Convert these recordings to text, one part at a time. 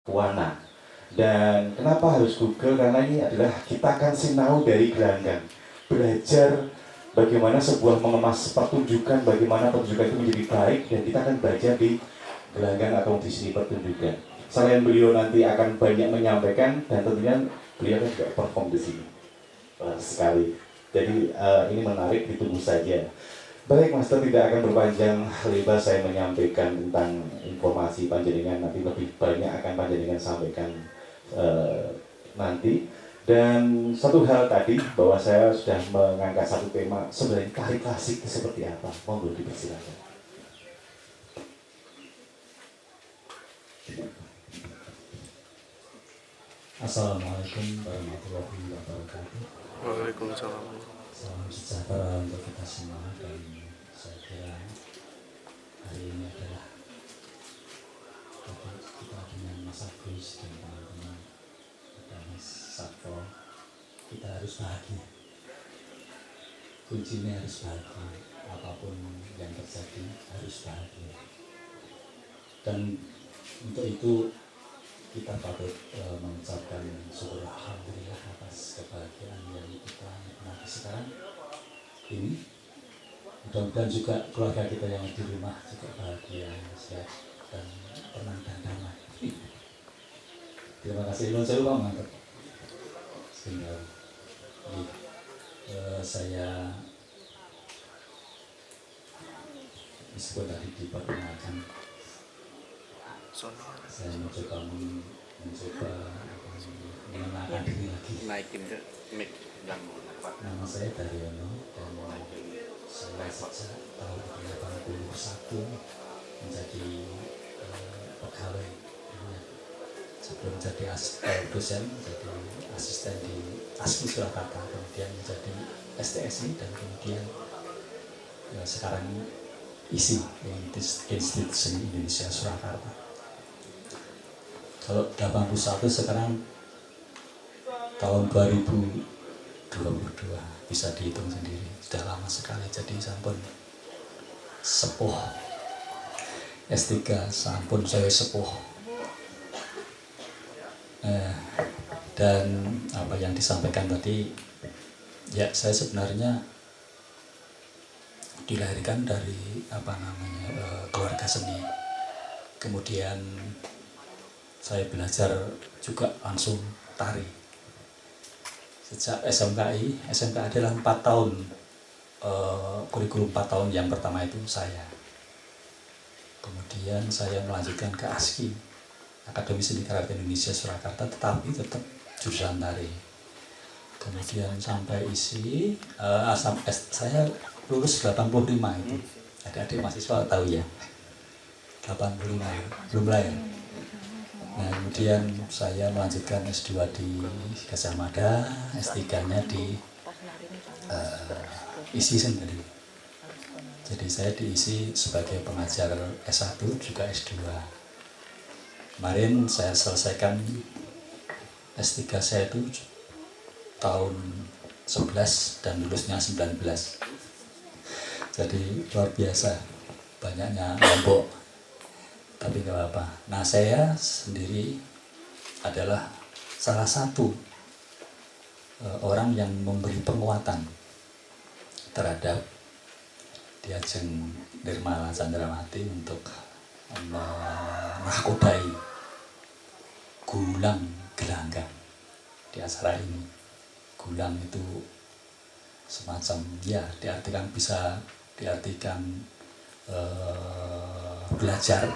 warna. Dan kenapa harus Google? Karena ini adalah kita akan sinau dari gelanggang, belajar bagaimana sebuah mengemas pertunjukan, bagaimana pertunjukan itu menjadi baik, dan kita akan belajar di gelanggang atau di sini pertunjukan. Selain beliau nanti akan banyak menyampaikan, dan tentunya beliau kan juga perform di sini sekali. Jadi ini menarik, ditunggu saja. Baik, Master, tidak akan berpanjang lebar saya menyampaikan tentang informasi panjenengan, nanti lebih banyak akan panjenengan sampaikan nanti. Dan satu hal tadi, bahwa saya sudah mengangkat satu tema, sebenarnya tari klasik itu seperti apa? Monggo dipersilakan. Assalamualaikum warahmatullahi wabarakatuh. Waalaikumsalam. Salam sejahtera untuk kita semua. Dan saya kira hari ini adalah kita dengan Mas Agus dan teman-teman dan Mas Sabto, kita harus bahagia. Kuncinya harus bahagia. Apapun yang terjadi harus bahagia. Dan untuk itu kita patut mengucapkan syukur alhamdulillah atas kebahagiaan yang kita nikmati sekarang ini. Mudah-mudahan juga keluarga kita yang di rumah juga bahagia, sehat dan tenang dan damai. Terima kasih. Saya lupa mengangkat. Tinggal saya disebut tadi diperkenalkan. Saya mencoba mengenalkan diri lagi. Naikin ke mic yang Nama saya Daryono dan saya sejak tahun 81 menjadi pegawai sebelum jadi dosen, jadi asisten di ASMI Surakarta, kemudian menjadi STSI dan kemudian sekarang ISI, Institusi Indonesia Surakarta. Kalau 81 sekarang tahun 2022, bisa dihitung sendiri, sudah lama sekali. Jadi sampun sepuh S3, sampun saya sepuh. Dan apa yang disampaikan tadi, ya saya sebenarnya dilahirkan dari keluarga seni. Kemudian saya belajar juga langsung tari sejak SMKI. SMKI adalah 4 tahun, kurikulum 4 tahun yang pertama itu saya. Kemudian saya melanjutkan ke ASKI, Akademi Seni Karate Indonesia Surakarta, tetapi tetap jurusan tari. Kemudian sampai ISI, saya lulus 85 itu. Adik-adik mahasiswa tahu ya, 85 belum lahir. Nah, kemudian saya melanjutkan S2 di Gajah Mada, S3-nya di ISI sendiri. Jadi saya diisi sebagai pengajar S1 juga S2. Kemarin saya selesaikan S3 saya itu tahun 11 dan lulusnya 19. Jadi luar biasa banyaknya kelompok. Tapi gak apa-apa. Nah, saya sendiri adalah salah satu orang yang memberi penguatan terhadap di Ajeng Nirmala Candrawati untuk menakodai gulang gelanggang di acara ini. Gulang itu semacam, ya bisa diartikan belajar,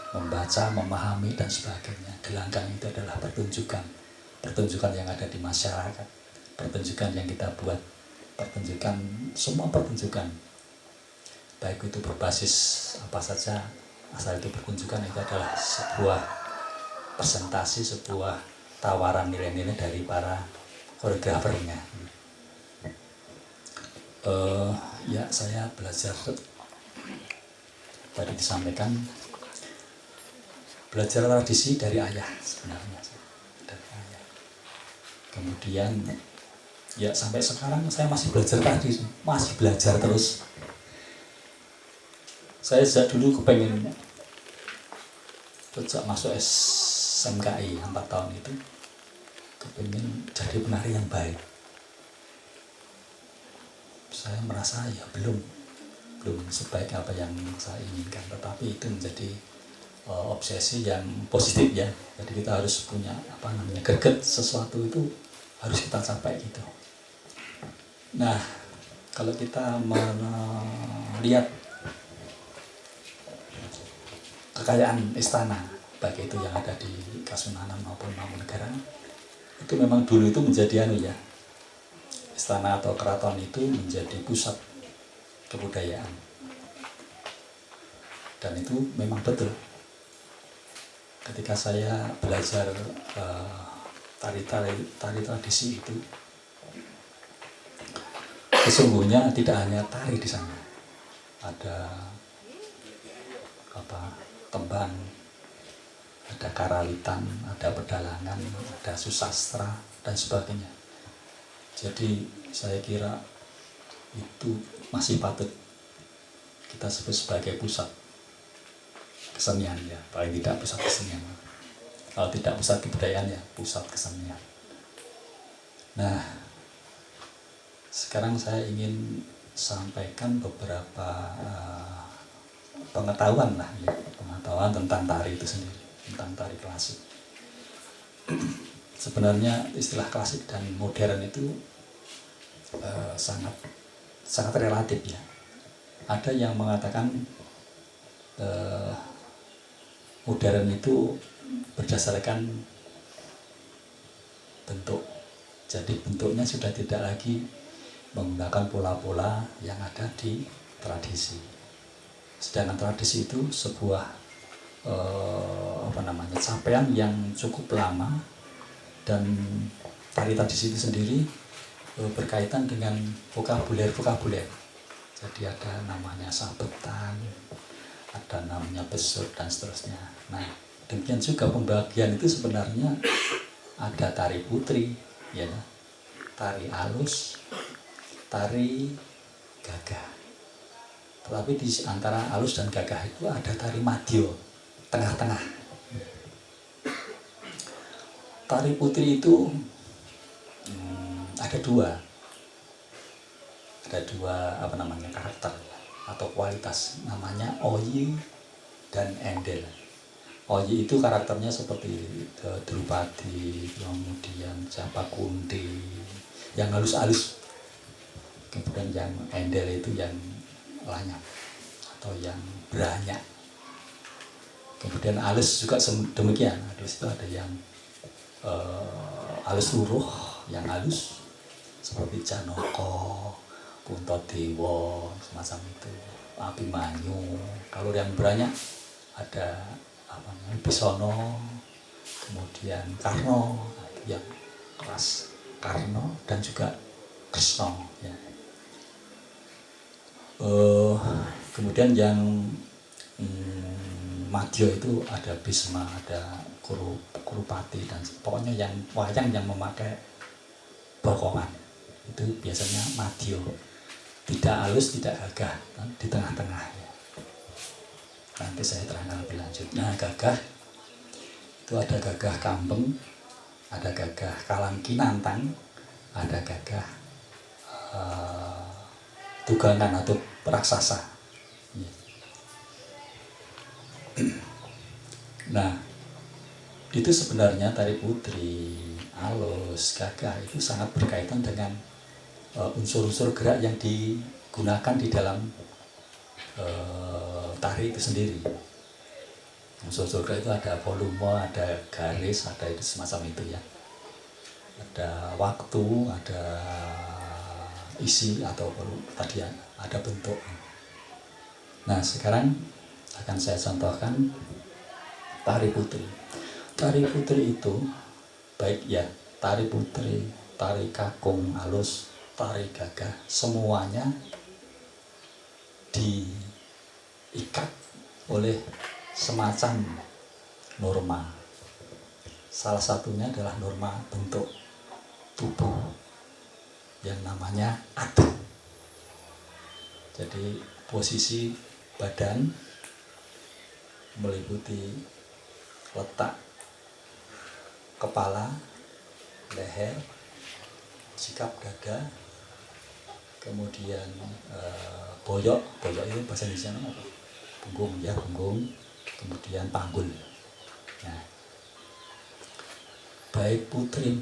membaca, memahami dan sebagainya. Gelanggang itu adalah pertunjukan yang ada di masyarakat, pertunjukan yang kita buat, semua pertunjukan, baik itu berbasis apa saja, asal itu pertunjukan itu adalah sebuah presentasi, sebuah tawaran nilai-nilai dari para koreografernya. Ya, saya belajar, tadi disampaikan, belajar tradisi dari ayah sebenarnya, dari ayah. Kemudian ya sampai sekarang saya masih belajar tradisi, masih belajar terus. Saya sejak dulu kepengen, sejak masuk SMKI 4 tahun itu kepingin jadi penari yang baik. Saya merasa ya belum sebaik apa yang saya inginkan, tetapi itu menjadi obsesi yang positif ya. Jadi kita harus punya greget sesuatu itu harus kita capai gitu. Nah, kalau kita melihat kekayaan istana, baik itu yang ada di Kasunanan maupun Mangkunegaran, itu memang dulu itu menjadi istana atau keraton itu menjadi pusat kebudayaan. Dan itu memang betul. Ketika saya belajar tari tradisi itu, sesungguhnya tidak hanya tari di sana, ada tembang, ada karawitan, ada pedalangan, ada susastra dan sebagainya. Jadi saya kira itu masih patut kita sebut sebagai pusat kesenian ya, paling tidak pusat kesenian. Kalau tidak pusat kebudayaan ya pusat kesenian. Nah, sekarang saya ingin sampaikan beberapa pengetahuan tentang tari itu sendiri, tentang tari klasik. Sebenarnya istilah klasik dan modern itu sangat relatif ya. Ada yang mengatakan modern itu berdasarkan bentuk. Jadi bentuknya sudah tidak lagi menggunakan pola-pola yang ada di tradisi. Sedangkan tradisi itu sebuah capaian yang cukup lama, dan tari tradisi itu sendiri berkaitan dengan vokabuler. Jadi ada namanya sabetan, ada namanya besut dan seterusnya. Nah, demikian juga pembagian itu sebenarnya ada tari putri, ya, tari alus, tari gagah. Tetapi di antara alus dan gagah itu ada tari madya, tengah-tengah. Tari putri itu ada dua karakter atau kualitas, namanya Oyi dan Endel. Oyi itu karakternya seperti Drupadi, kemudian Japakunti, yang halus-halus. Kemudian yang Endel itu yang lanyap atau yang beranyak. Kemudian alus juga demikian. Alus itu ada yang alus luruh, yang halus seperti Janaka, Puntadewa, semacam itu, Abimanyu. Kalau yang beranyak ada Bisono, kemudian Karno, yang keras, Karno dan juga Kresna. Ya. Kemudian yang madya itu ada Bisma, ada Kurupati, dan pokoknya yang wayang yang memakai bokongan itu biasanya madya, tidak halus, tidak gagah, di tengah-tengah ya. Nanti saya terangkan lebih lanjut. Nah, gagah itu ada gagah kambeng, ada gagah kalangkinantang, ada gagah tugangan atau raksasa ya. Nah, itu sebenarnya tari putri, alus, gagah itu sangat berkaitan dengan unsur-unsur gerak yang digunakan di dalam tari itu sendiri. Unsur-unsur gerak itu ada volume, ada garis, ada itu semacam itu ya. Ada waktu, ada isi atau tadi ada bentuk. Nah, sekarang akan saya contohkan tari putri. Tari putri itu baik ya, tari putri, tari kakung alus, tari gagah, semuanya diikat oleh semacam norma. Salah satunya adalah norma bentuk tubuh yang namanya adat. Jadi posisi badan meliputi letak kepala, leher, sikap dada, kemudian boyok itu bahasa Indonesia apa? Punggung ya, punggung, kemudian panggul. Nah, baik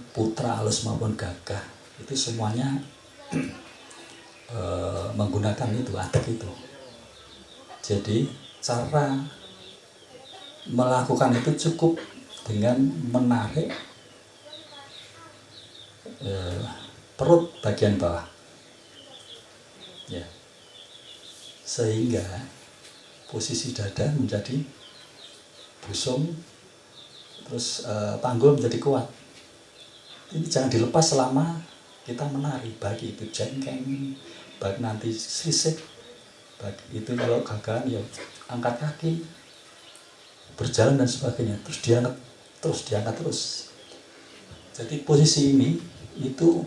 putra halus maupun gagah itu semuanya menggunakan itu atek itu. Jadi cara melakukan itu cukup dengan menarik perut bagian bawah, ya, sehingga posisi dada menjadi busung, terus panggul menjadi kuat. Ini jangan dilepas selama kita menari, baik itu jengkeng, baik nanti sisik, baik itu kalau gagahan ya angkat kaki, berjalan dan sebagainya, terus diangkat terus. Jadi posisi ini itu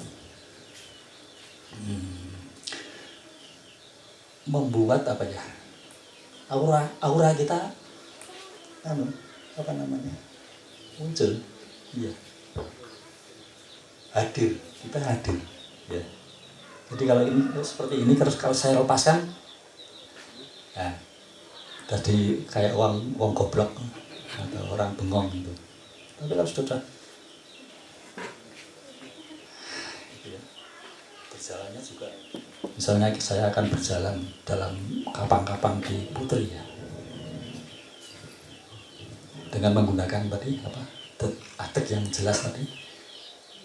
membuat apa ya, aura kita apa namanya muncul, iya, hadir, kita hadir, ya. Jadi kalau ini seperti ini terus kalau saya lepaskan, nah, tadi kayak wong goblok atau orang bengong itu. Tapi kalau sudah berjalannya juga, misalnya saya akan berjalan dalam kapang-kapang di Putri ya, dengan menggunakan tadi apa atek yang jelas tadi,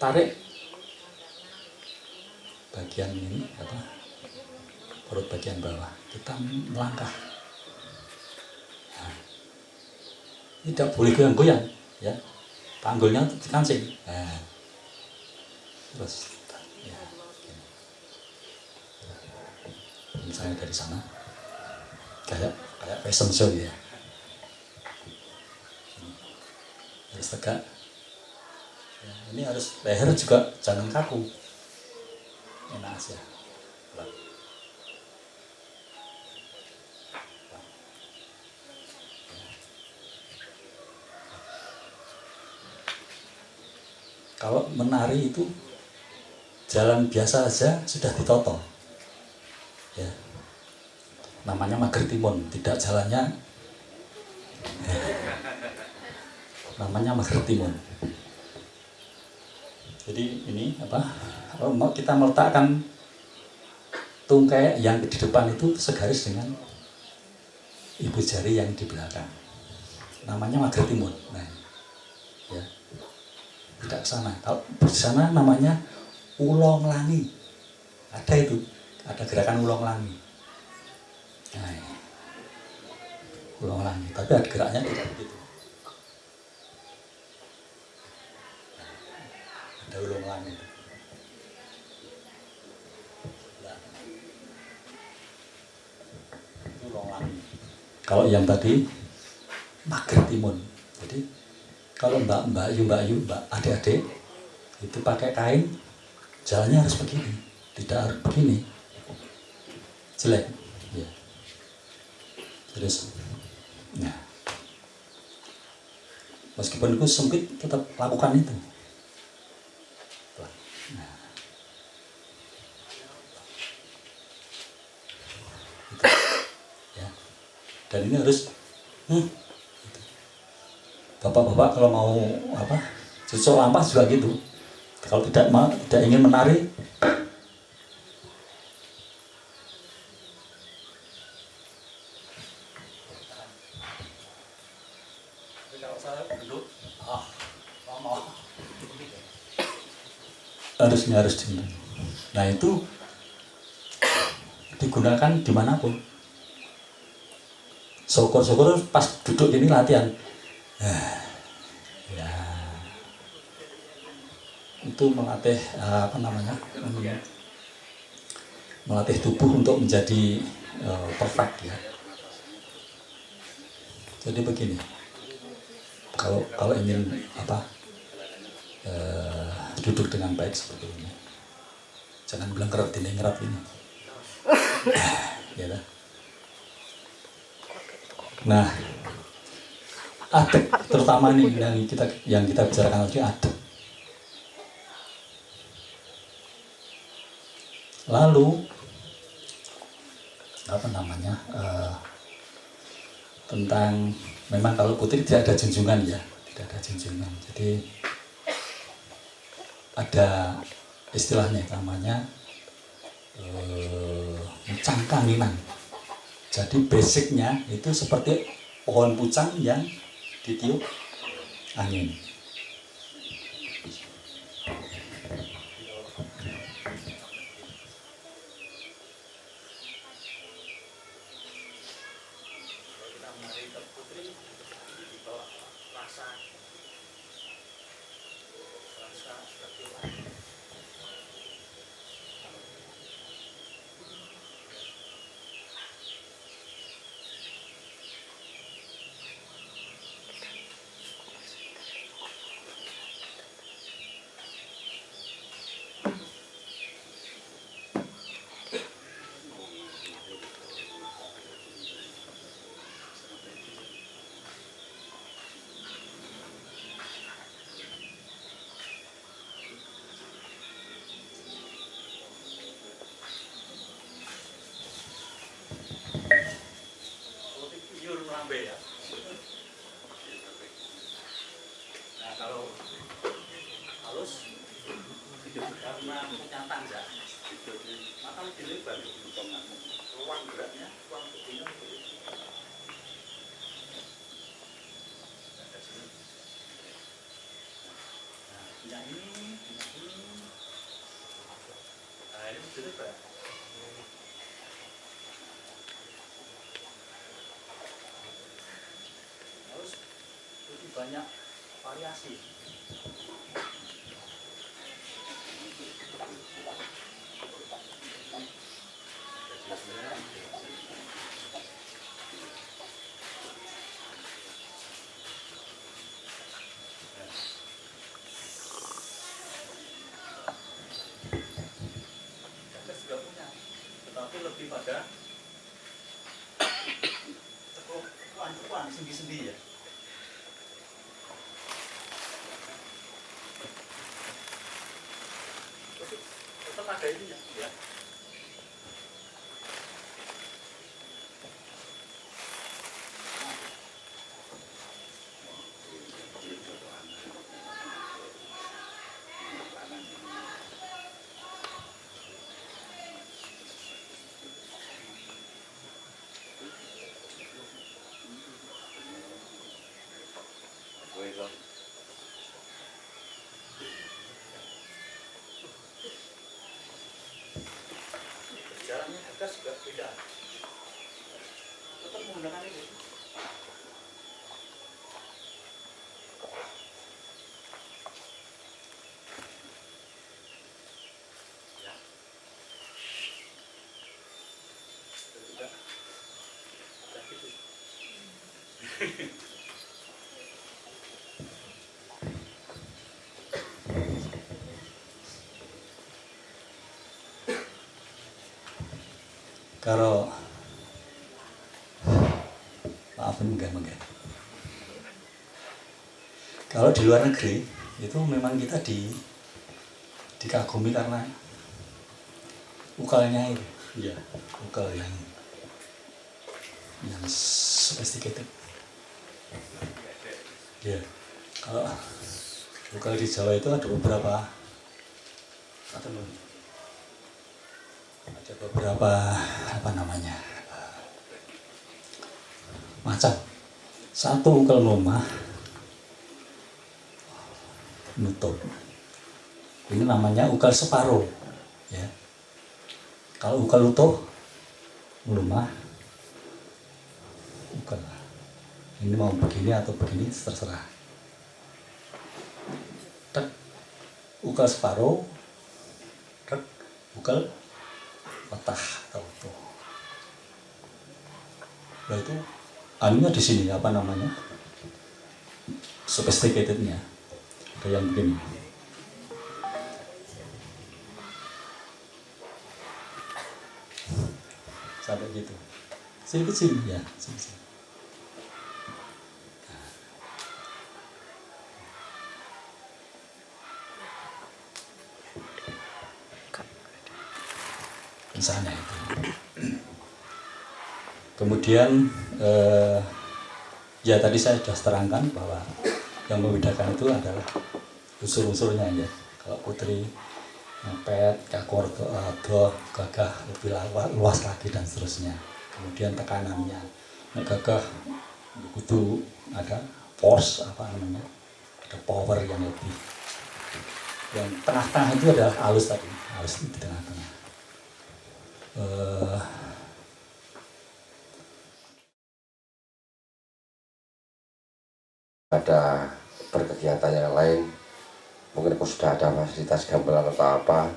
tarik bagian ini apa perut bagian bawah, kita melangkah. Nah, tidak boleh goyang-goyang ya, panggulnya dikancing. Nah, terus ya, misalnya dari sana kayak fashion show ya, harus tegak ya, ini harus leher juga jangan kaku, enak aja. Kalau menari itu jalan biasa aja sudah ditoto ya, namanya mager timun, tidak jalannya namanya mager timun. Jadi ini apa, kalau mau kita meletakkan tungkai yang di depan itu segaris dengan ibu jari yang di belakang, namanya mager timun. Nah, ya, tidak ke sana. Kalau di sana namanya ulong langi, ada itu, ada gerakan ulong langi. Nah, ya, ulong langi, tapi ada geraknya tidak begitu. Ada ulong langi. Nah, itu ulong langi. Kalau yang tadi mager timun. Jadi kalau mbak Yu, adik-adik itu pakai kain, jalannya harus begini, tidak harus begini, jelek. Ya. Terus, nah, meskipun itu sempit, tetap lakukan itu. Nah, itu. Ya. Dan ini harus bapak-bapak kalau mau apa, cucuk lampah juga gitu. Kalau tidak ingin menari, kalau saya duduk, harus di. Nah itu digunakan dimanapun. Syukur-syukur pas duduk ini latihan. Ya, itu melatih apa namanya, melatih tubuh untuk menjadi perfect ya. Jadi begini, kalau ingin apa duduk dengan baik seperti ini, jangan bilang ngerap ini ya. Nah, adek, terutama nih yang kita bicarakan tadi adek. Lalu apa namanya tentang memang kalau putri tidak ada junjungan ya, tidak ada junjungan. Jadi ada istilahnya namanya cangkanginan. Jadi basicnya itu seperti pohon pucang yang ditiup angin. Nah kalau halus karena punya tangga maka lebih lebar ruang geraknya, ruang begini. Nah punya ini nah ini lebih lebar. Harus lebih banyak variasi. Juga punya, tetapi lebih pada cekuan sendi-sendi ya. Tetap ada ininya ya. Jalannya atas juga beda. Tetap menggunakan ini. Ya. Tidak. Tidak gitu. Kalau maafin enggak. Kalau di luar negeri itu memang kita dikagumi karena ukalnya itu, ya ukal yang sophisticated. Ya, kalau ukal di Jawa itu ada beberapa apa namanya macam. Satu ukal rumah nutup, ini namanya ukal separuh ya. Kalau ukal utuh rumah ukal ini mau begini atau begini terserah. Tek ukal separuh, tek ukal patah atau utuh. Nah itu anunya di sini apa namanya sophisticatednya. Ada yang begini. Sampai gitu. Sini ya, sini. Kemudian ya tadi saya sudah terangkan bahwa yang membedakan itu adalah unsur-unsurnya ya. Kalau putri pet, kakor, do, gagah lebih luas lagi dan seterusnya. Kemudian tekanannya, gagah kudu ada force apa namanya, ada power yang lebih. Yang tengah-tengah itu adalah halus tadi, halus di tengah-tengah. Ada berkegiatan yang lain, mungkin sudah ada fasilitas gamelan atau apa,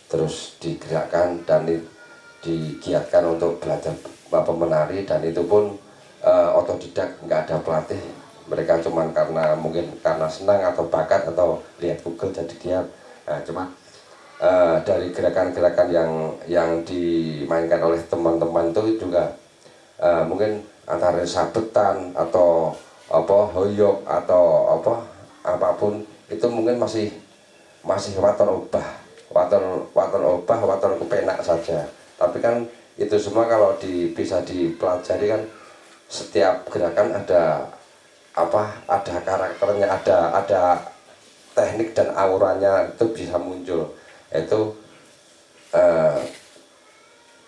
terus digerakkan dan digiatkan untuk belajar menari, dan itu pun otodidak, nggak ada pelatih. Mereka cuman mungkin karena senang atau bakat atau lihat Google jadi giat. Nah, cuman dari gerakan-gerakan yang dimainkan oleh teman-teman itu juga mungkin antara sabetan atau hoyok atau apapun itu mungkin masih waton obah kepenak saja. Tapi kan itu semua kalau bisa dipelajari kan, setiap gerakan ada karakternya, ada teknik dan auranya itu bisa muncul. Itu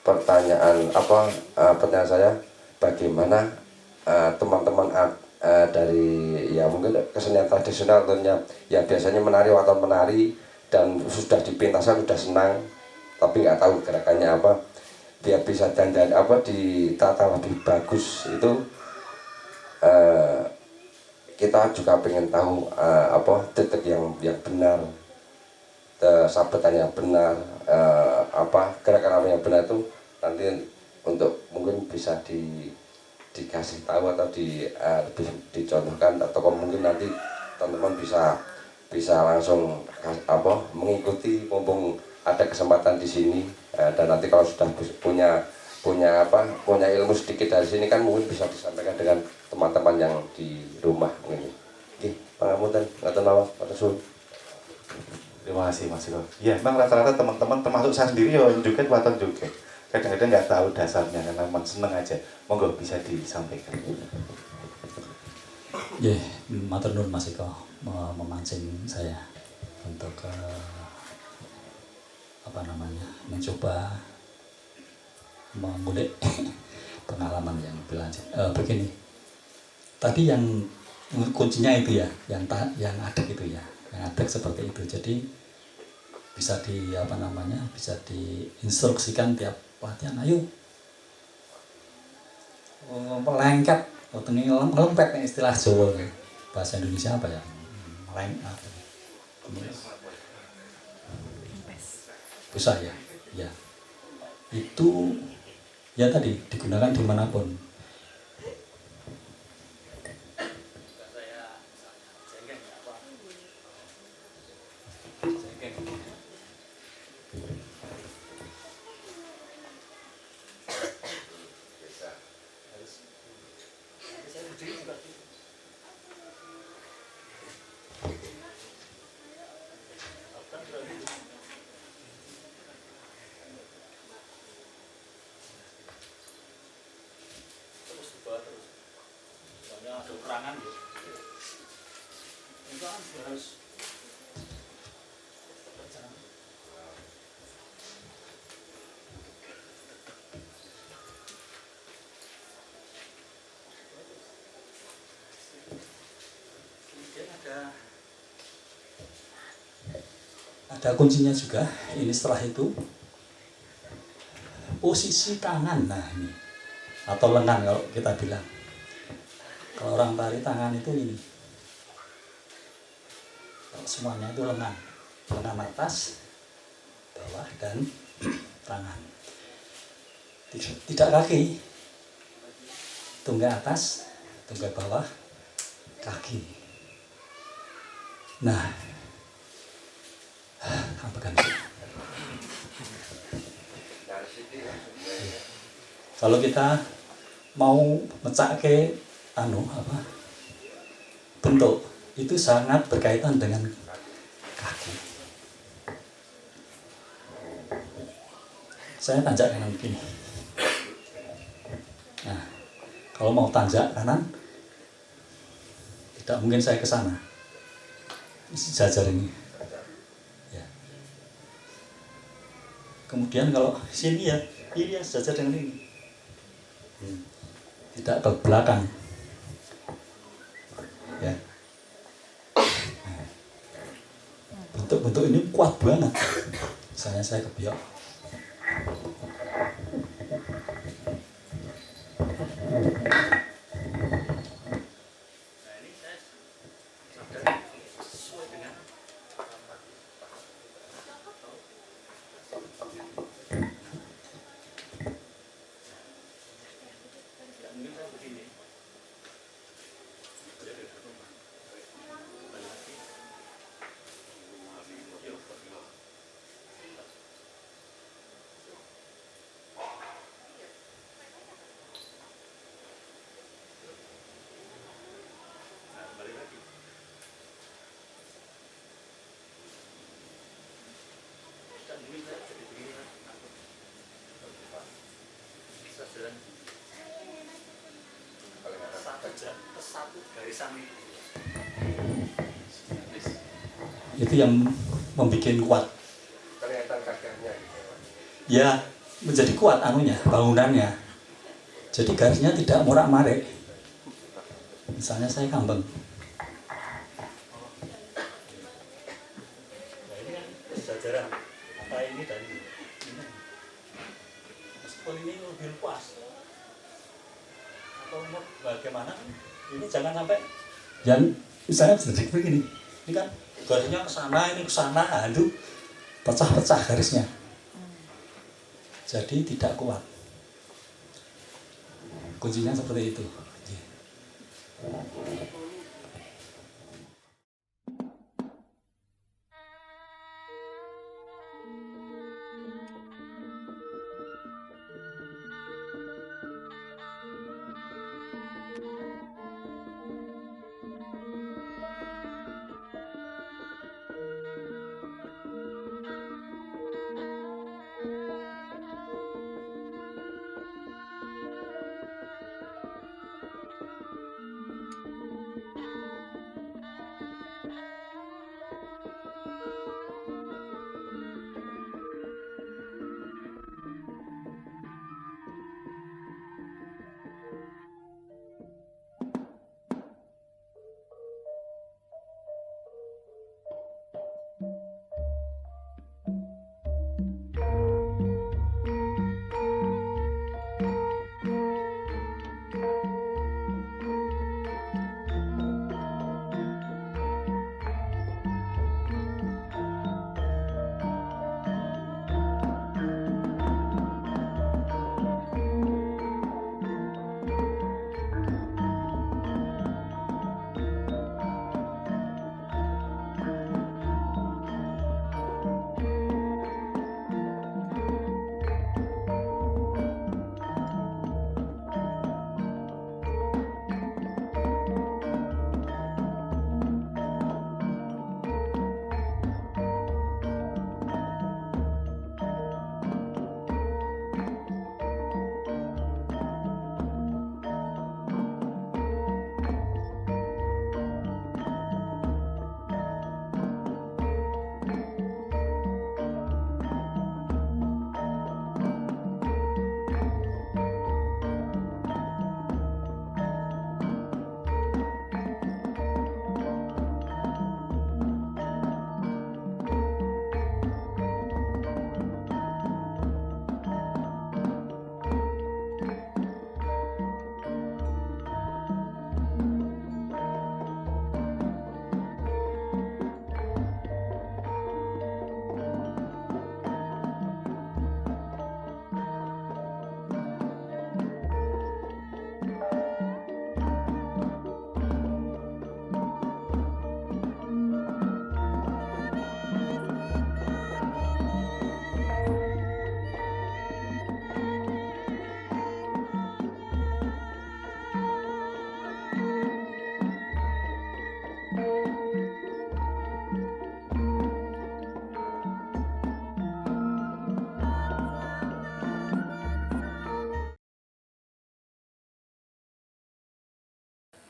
pertanyaan saya, bagaimana teman-teman dari ya mungkin kesenian tradisional tentunya yang biasanya menari waton menari dan sudah di pentaskan sudah senang tapi nggak tahu gerakannya apa, dia bisa dandan ditata lebih bagus. Itu kita juga pengen tahu detik yang benar, sabetan yang benar, gerakan apa yang benar itu nanti untuk mungkin bisa dikasih tahu atau lebih dicontohkan, atau mungkin nanti teman-teman bisa langsung mengikuti mumpung ada kesempatan di sini. Dan nanti kalau sudah punya ilmu sedikit dari sini kan mungkin bisa disampaikan dengan teman-teman yang di rumah mungkin. Oke, pangapunten, ngatur nuwun, matur suwun. Terima kasih Mas Iko. Ya, memang rata-rata teman-teman termasuk saya sendiri ya joget waton joget. Kadang-kadang nggak tahu dasarnya karena memang seneng aja. Monggo bisa disampaikan. Ya, matur nuwun Mas Iko memancing saya untuk mencoba mengulik pengalaman yang lebih lanjut. Begini, tadi yang kuncinya itu ya, yang adek itu ya, yang adek seperti itu. Jadi bisa bisa diinstruksikan tiap latihan. Ayo, melengket, ngelempet istilah Jawa, bahasa Indonesia apa ya? Melengket. Bisa ya, ya. Itu ya tadi digunakan dimanapun. Ada keterangan ya. Itu kan harus ada kuncinya juga. Ini setelah itu posisi tangan, nah ini atau lengan kalau kita bilang. Kalau orang tari tangan itu ini, kalau semuanya itu lengan atas, bawah dan tangan. Tidak kaki, tunggai atas, tunggai bawah, kaki. Nah, apa kan? Kalau kita mau ngecake bentuk itu sangat berkaitan dengan kaki. saya tanjak kanan begini. Nah, kalau mau tanjak kanan, tidak mungkin saya ke sana. Sejajar ini. Ya. Kemudian kalau sini ya, ini ya sejajar dengan ini. Tidak ke belakang. Ya. Bentuk-bentuk ini kuat banget. Misalnya saya kebiok. Itu yang membuat kuat. Ya, menjadi kuat anunya, bangunannya. Jadi garisnya tidak morak-marik. Misalnya saya kambing. Nah, ini kan sejajaran apa ini dan ini. Meskipun ini lebih luas. Atau bagaimana? Ini jangan sampai yang misalnya sedikit begini. Ini kan garisnya ke sana, ini ke sana, itu pecah-pecah garisnya. Jadi tidak kuat. Kuncinya seperti itu.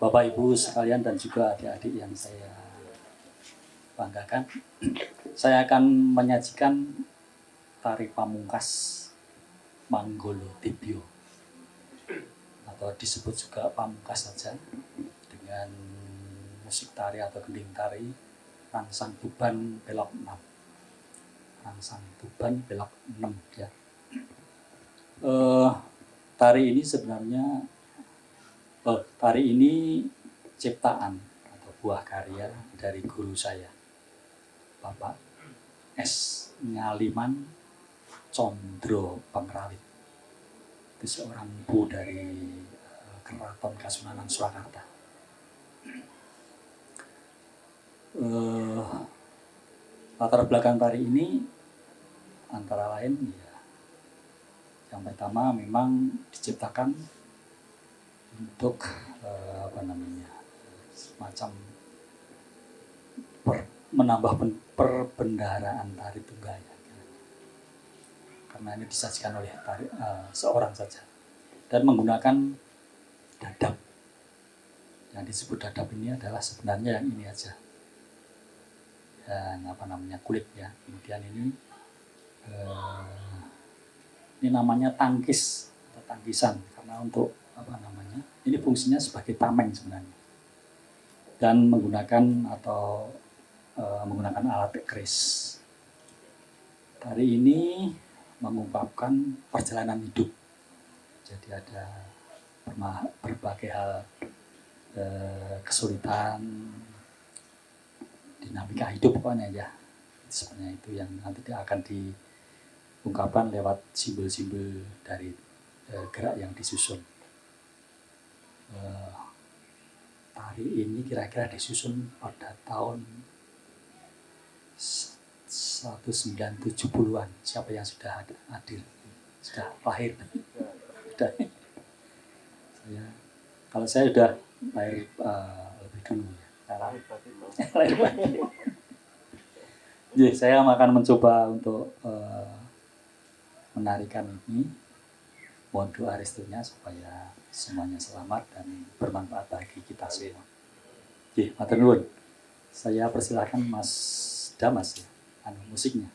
Bapak Ibu sekalian dan juga adik-adik yang saya banggakan, saya akan menyajikan tari pamungkas Manggolo Tibio atau disebut juga pamungkas saja, dengan musik tari atau gending tari Rangsang Tuban Belok 6. Rangsang Tuban Belok 6 ya. Tari ini sebenarnya tari ini ciptaan atau buah karya dari guru saya, Bapak S. Ngaliman Condro Pengrawit. Itu seorang ibu dari Keraton Kasunanan Surakarta. Latar belakang tari ini antara lain ya, yang pertama memang diciptakan untuk semacam menambah perbendaharaan tari tunggal ya. Karena ini disajikan oleh seorang saja dan menggunakan dadap. Yang disebut dadap ini adalah sebenarnya yang ini aja, yang kulit ya. Kemudian ini namanya tangkis atau tangkisan, karena untuk ini fungsinya sebagai tameng sebenarnya, dan menggunakan alat keris. Tari ini mengungkapkan perjalanan hidup. Jadi ada berbagai hal, kesulitan, dinamika hidup pokoknya ya. Sebenarnya itu yang nanti akan diungkapkan lewat simbol-simbol dari gerak yang disusun. Tari ini kira-kira disusun pada tahun 1970-an. Siapa yang sudah hadir? Sudah lahir? Sudah. Kalau saya sudah lahir lebih dulu ya. Lahir pagi. Jadi saya akan mencoba untuk menarikan ini. Mohon doa restunya supaya semuanya selamat dan bermanfaat bagi kita semua. Oke, matur nuwun. Saya persilakan Mas Damas ya, musiknya.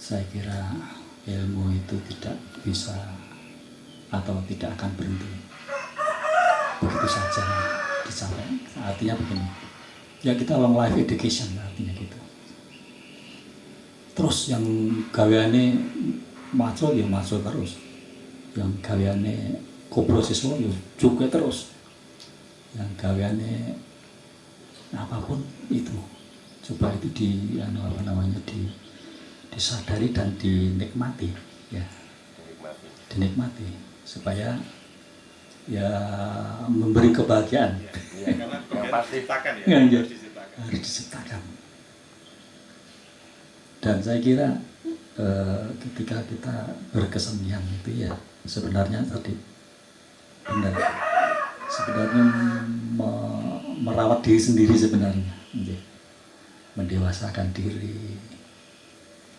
saya kira ilmu itu tidak bisa atau tidak akan berhenti begitu saja dicapai. Artinya begini, ya kita long life education artinya gitu. Terus yang gaweane macul ya macul terus, yang gaweane koplo siswa ya juga terus, yang gaweane apapun itu coba itu disadari dan dinikmati ya, dinikmati supaya ya memberi kebahagiaan. Ya, karena Yang pasti Ya, harus diciptakan. Dan saya kira ketika kita berkesenian itu ya sebenarnya tadi benar, sebenarnya merawat diri sendiri sebenarnya, mendewasakan diri,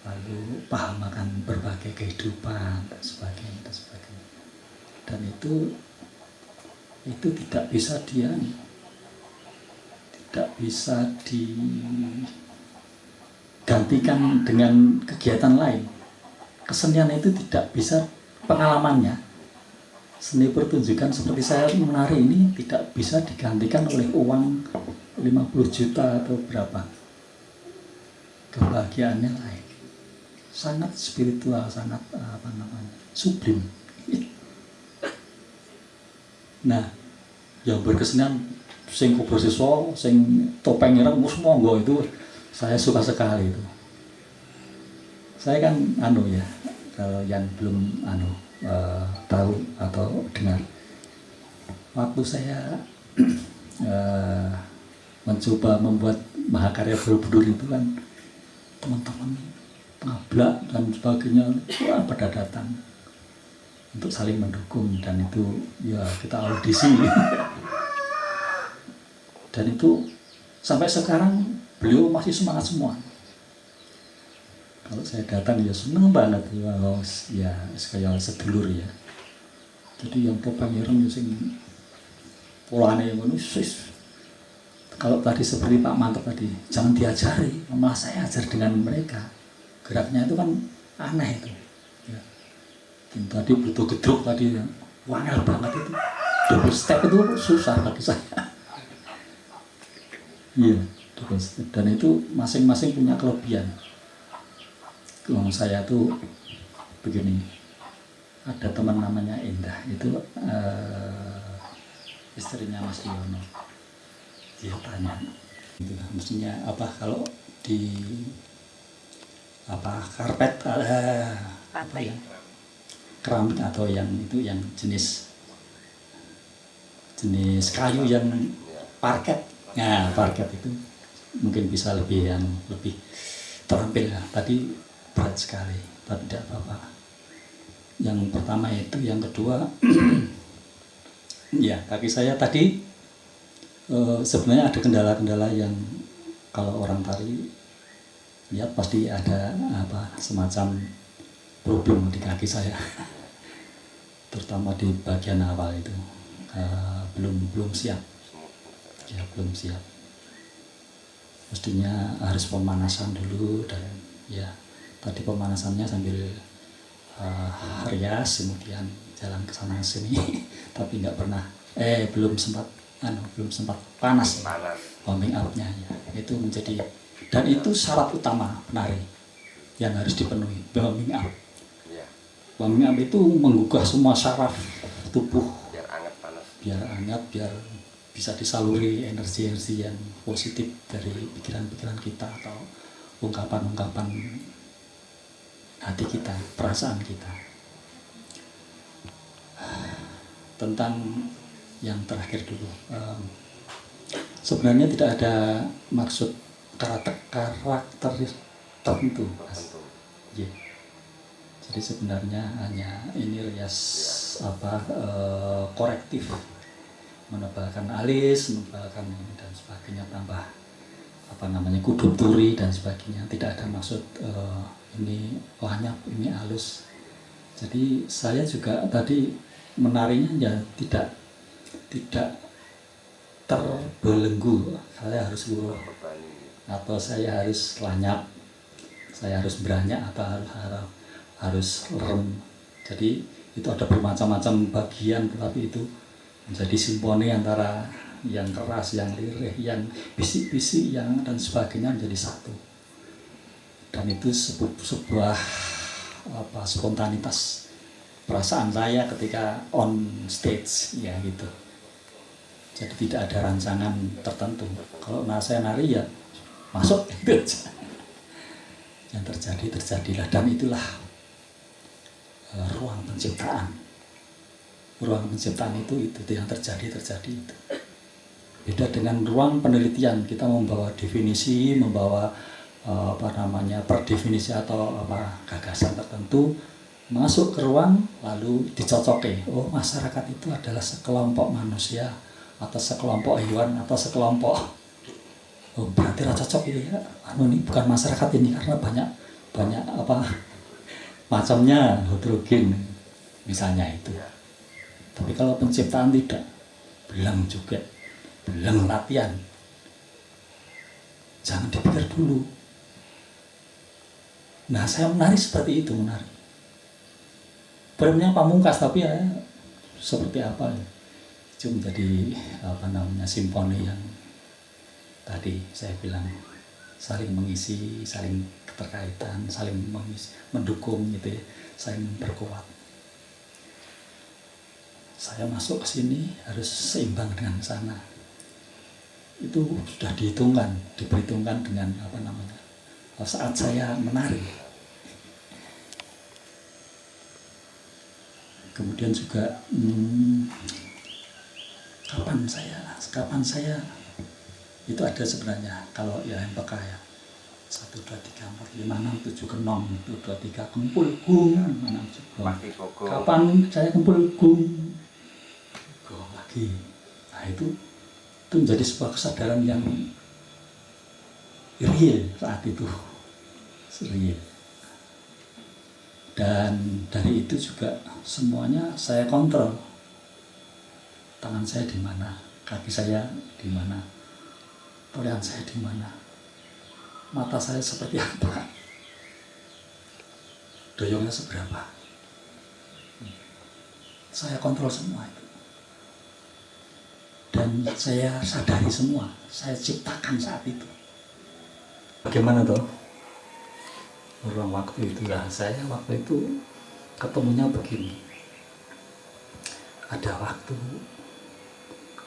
lalu paham akan berbagai kehidupan dan sebagainya dan sebagainya. Dan itu tidak bisa digantikan dengan kegiatan lain. Kesenian itu tidak bisa, pengalamannya seni pertunjukan seperti saya menari ini tidak bisa digantikan oleh uang 50 juta atau berapa. Kebahagiaannya lain, sangat spiritual, sangat sublim. Nah, yang berkesenian sing kubur siswa, sing topeng ireng mus monggo itu saya suka sekali itu. Saya kan ya, kalau yang belum tahu atau dengar, waktu saya mencoba membuat Mahakarya Borobudur itu kan teman-teman ngablak dan sebagainya, wah pada datang untuk saling mendukung, dan itu ya kita audisi dan itu sampai sekarang beliau masih semangat semua. Kalau saya datang ya seneng banget ya, kayak sedulur ya. Jadi yang topeng ireng sing polane ngono sis. Kalau tadi seperti Pak Mantep tadi, jangan diajari, malah saya ajar dengan mereka. Geraknya itu kan aneh itu. Ya. Tadi butuh gedruk tadi, wangel banget itu. Double step itu susah bagi saya. Iya, double step. Dan itu masing-masing punya kelebihan. Kalau saya tuh begini, ada teman namanya Indah, itu istrinya Mas Yono. Dia tanya, gitu, mestinya apa kalau di karpet apa ya, keramik atau yang itu yang jenis kayu yang parket. Nah, parket itu mungkin bisa lebih terampil ya. Tadi berat sekali, tapi tidak apa-apa. Yang pertama itu, yang kedua ya kaki saya tadi sebenarnya ada kendala-kendala yang kalau orang tari lihat pasti ada semacam problem di kaki saya, terutama di bagian awal itu belum siap. Ya belum siap. Mestinya harus pemanasan dulu, dan ya tadi pemanasannya sambil rias, kemudian jalan ke sana sini tapi nggak pernah belum sempat panas. Warming up-nya ya. Itu menjadi, dan itu syarat utama penari yang harus dipenuhi, warming up. Warming up itu menggugah semua saraf tubuh biar hangat, biar bisa disaluri energi-energi yang positif dari pikiran-pikiran kita atau ungkapan-ungkapan hati kita, perasaan kita. Tentang yang terakhir dulu, sebenarnya tidak ada maksud karakter tertentu, Mas. Yeah. Jadi sebenarnya hanya ini rias korektif, menebalkan alis, menebalkan ini dan sebagainya, tambah kudung turi dan sebagainya. Tidak ada maksud ini lanyap, ini halus. Jadi saya juga tadi menarinya ya tidak terbelenggu. Saya harus luruh atau saya harus lanyap. saya harus beranyak atau harus rem. Jadi itu ada bermacam-macam bagian, tetapi itu menjadi simfoni antara yang keras, yang lirih, yang bisik-bisik, yang dan sebagainya menjadi satu. Dan itu sebuah spontanitas perasaan saya ketika on stage, ya gitu. Jadi tidak ada rancangan tertentu. Kalau saya nari ya masuk gitu aja. Yang terjadilah, dan itulah ruang penciptaan. Ruang penciptaan itu yang terjadi itu. Beda dengan ruang penelitian, kita membawa definisi, membawa perdefinisi atau gagasan tertentu masuk ke ruang, lalu dicocoki. Oh, masyarakat itu adalah sekelompok manusia atau sekelompok hewan atau sekelompok. Oh, berarti cocok itu ya. Ini bukan masyarakat ini karena banyak macamnya, heterogen misalnya itu. Tapi kalau penciptaan tidak, belang juga, belang latihan. Jangan dipikir dulu. Nah, saya menari seperti itu, menari. Filmnya pamungkas, tapi ya seperti apa ya? Itu menjadi simfoni yang tadi saya bilang saling mengisi, saling keterkaitan, saling mendukung gitu ya, saling memperkuat. Saya masuk ke sini harus seimbang dengan sana. Itu sudah diperhitungkan dengan saat saya menari. Kemudian juga kapan saya itu ada sebenarnya, kalau ya MPK ya 1, 2, 3, 4, 5, 6, 7 ke 6, 1, 2, 3 kumpul gung, kapan saya kumpul gung lagi. Nah itu menjadi sebuah kesadaran yang real saat itu, real. Dan dari itu juga semuanya saya kontrol. Tangan saya di mana, kaki saya di mana, toleran saya di mana, mata saya seperti apa, doyongnya seberapa. Saya kontrol semua itu. Dan saya sadari semua, saya ciptakan saat itu. Bagaimana toh? Ruang waktu itu lah, saya waktu itu ketemunya begini. Ada waktu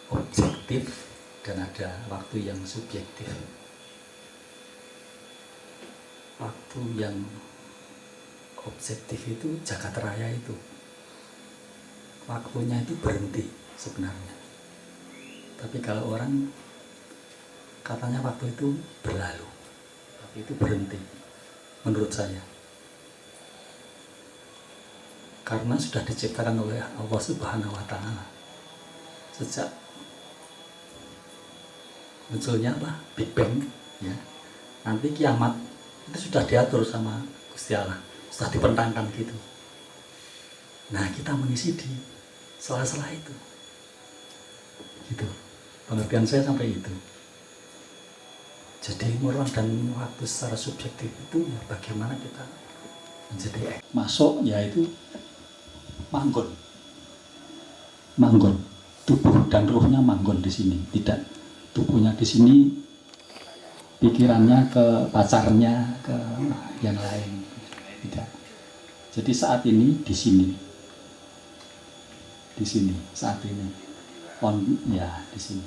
objektif dan ada waktu yang subjektif. Waktu yang objektif itu jagat raya itu. Waktunya itu berhenti sebenarnya. Tapi kalau orang katanya waktu itu berlalu, tapi itu berhenti menurut saya. Karena sudah diciptakan oleh Allah Subhanahu wa Ta'ala. Sejak munculnya Big Bang ya. Nanti kiamat itu sudah diatur sama Gusti Allah, sudah dibentangkan gitu. Nah, kita mengisi di sela-sela itu. Gitu. Pengertian saya sampai itu. Jadi ruang dan waktu secara subjektif itu ya bagaimana kita menjadi masuk, yaitu manggon, tubuh dan ruhnya manggon di sini, tidak tubuhnya di sini, pikirannya ke pacarnya, ke yang lain, tidak. Jadi saat ini di sini saat ini ya di sini.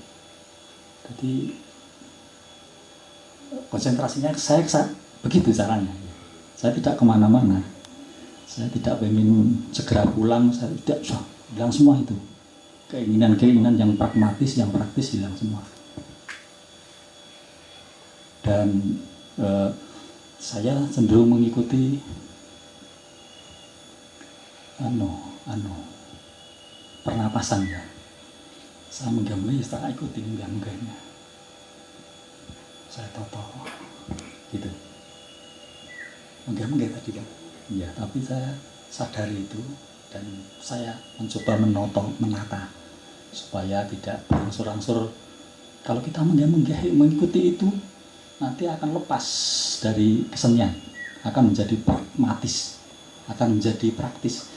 Jadi konsentrasinya saya begitu caranya. Saya tidak kemana-mana. Saya tidak ingin segera pulang. Saya tidak bilang semua itu. Keinginan-keinginan yang pragmatis, yang praktis hilang semua. Dan saya cenderung mengikuti pernapasannya. Saya menggambarnya, saya ikuti menggambarnya. Saya tahu gitu. Mungkin tadi kan. Iya, tapi saya sadari itu dan saya mencoba menata supaya tidak berangsur-angsur. Kalau kita mengikuti itu nanti akan lepas dari kesenian. akan menjadi pragmatis, akan menjadi praktis.